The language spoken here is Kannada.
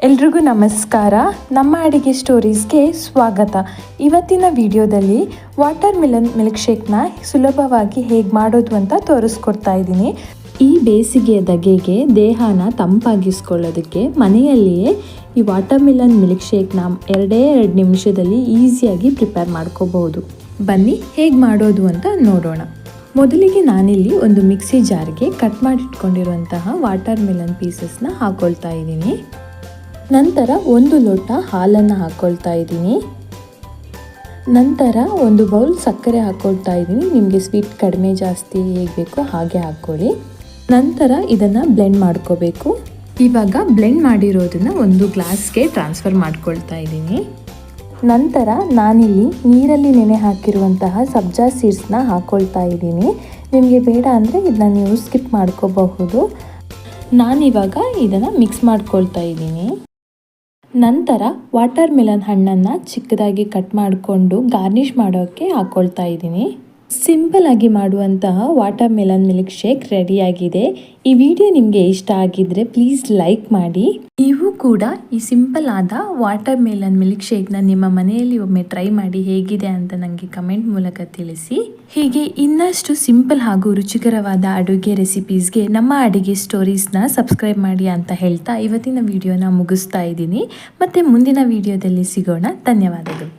ಎಲ್ರಿಗೂ ನಮಸ್ಕಾರ. ನಮ್ಮ ಅಡಿಗೆ ಸ್ಟೋರೀಸ್ಗೆ ಸ್ವಾಗತ. ಇವತ್ತಿನ ವಿಡಿಯೋದಲ್ಲಿ ವಾಟರ್ ಮಿಲನ್ ಮಿಲ್ಕ್ ಶೇಕ್ನ ಸುಲಭವಾಗಿ ಹೇಗೆ ಮಾಡೋದು ಅಂತ ತೋರಿಸ್ಕೊಡ್ತಾ ಇದ್ದೀನಿ. ಈ ಬೇಸಿಗೆಯ ಧಗೆಗೆ ದೇಹನ ತಂಪಾಗಿಸ್ಕೊಳ್ಳೋದಕ್ಕೆ ಮನೆಯಲ್ಲಿಯೇ ಈ ವಾಟರ್ ಮಿಲನ್ ಮಿಲ್ಕ್ ಶೇಕ್ನ 2 ನಿಮಿಷದಲ್ಲಿ ಈಸಿಯಾಗಿ ಪ್ರಿಪೇರ್ ಮಾಡ್ಕೋಬಹುದು. ಬನ್ನಿ ಹೇಗೆ ಮಾಡೋದು ಅಂತ ನೋಡೋಣ. ಮೊದಲಿಗೆ ನಾನಿಲ್ಲಿ ಒಂದು ಮಿಕ್ಸಿ ಜಾರ್ಗೆ ಕಟ್ ಮಾಡಿಟ್ಕೊಂಡಿರುವಂತಹ ವಾಟರ್ ಮಿಲನ್ ಪೀಸಸ್ನ ಹಾಕೊಳ್ತಾ ಇದ್ದೀನಿ. ನಂತರ 1 ಲೋಟ ಹಾಲನ್ನು ಹಾಕ್ಕೊಳ್ತಾ ಇದ್ದೀನಿ. ನಂತರ 1 ಬೌಲ್ ಸಕ್ಕರೆ ಹಾಕ್ಕೊಳ್ತಾ ಇದ್ದೀನಿ. ನಿಮಗೆ ಸ್ವೀಟ್ ಕಡಿಮೆ ಜಾಸ್ತಿ ಹೇಗೆ ಬೇಕೋ ಹಾಗೆ ಹಾಕ್ಕೊಳ್ಳಿ. ನಂತರ ಇದನ್ನು ಬ್ಲೆಂಡ್ ಮಾಡ್ಕೋಬೇಕು. ಇವಾಗ ಬ್ಲೆಂಡ್ ಮಾಡಿರೋದನ್ನು ಒಂದು ಗ್ಲಾಸ್ಗೆ ಟ್ರಾನ್ಸ್ಫರ್ ಮಾಡ್ಕೊಳ್ತಾ ಇದ್ದೀನಿ. ನಂತರ ನಾನಿಲ್ಲಿ ನೀರಲ್ಲಿ ನೆನೆ ಹಾಕಿರುವಂತಹ ಸಬ್ಜಾ ಸೀಡ್ಸ್ನ ಹಾಕ್ಕೊಳ್ತಾ ಇದ್ದೀನಿ. ನಿಮಗೆ ಬೇಡ ಅಂದರೆ ಇದನ್ನ ನೀವು ಸ್ಕಿಪ್ ಮಾಡ್ಕೋಬಹುದು. ನಾನಿವಾಗ ಇದನ್ನು ಮಿಕ್ಸ್ ಮಾಡ್ಕೊಳ್ತಾ ಇದ್ದೀನಿ. ನಂತರ ವಾಟರ್ ಮಿಲನ್ ಹಣ್ಣನ್ನು ಚಿಕ್ಕದಾಗಿ ಕಟ್ ಮಾಡಿಕೊಂಡು ಗಾರ್ನಿಷ್ ಮಾಡೋಕ್ಕೆ ಹಾಕ್ಕೊಳ್ತಾ ಇದ್ದೀನಿ. ಸಿಂಪಲ್ ಆಗಿ ಮಾಡುವಂತಹ ವಾಟರ್ ಮಿಲನ್ ಮಿಲ್ಕ್ ಶೇಕ್ ರೆಡಿಯಾಗಿದೆ. ಈ ವಿಡಿಯೋ ನಿಮಗೆ ಇಷ್ಟ ಆಗಿದ್ರೆ ಪ್ಲೀಸ್ ಲೈಕ್ ಮಾಡಿ. ನೀವು ಕೂಡ ಈ ಸಿಂಪಲ್ ಆದ ವಾಟರ್ ಮಿಲನ್ ಮಿಲ್ಕ್ ಶೇಕ್ನ ನಿಮ್ಮ ಮನೆಯಲ್ಲಿ ಒಮ್ಮೆ ಟ್ರೈ ಮಾಡಿ ಹೇಗಿದೆ ಅಂತ ನನಗೆ ಕಮೆಂಟ್ ಮೂಲಕ ತಿಳಿಸಿ. ಹೀಗೆ ಇನ್ನಷ್ಟು ಸಿಂಪಲ್ ಹಾಗೂ ರುಚಿಕರವಾದ ಅಡುಗೆ ರೆಸಿಪೀಸ್ಗೆ ನಮ್ಮ ಅಡುಗೆ ಸ್ಟೋರೀಸ್ನ ಸಬ್ಸ್ಕ್ರೈಬ್ ಮಾಡಿ ಅಂತ ಹೇಳ್ತಾ ಇವತ್ತಿನ ವಿಡಿಯೋನ ಮುಗಿಸ್ತಾ ಇದ್ದೀನಿ. ಮತ್ತೆ ಮುಂದಿನ ವಿಡಿಯೋದಲ್ಲಿ ಸಿಗೋಣ. ಧನ್ಯವಾದಗಳು.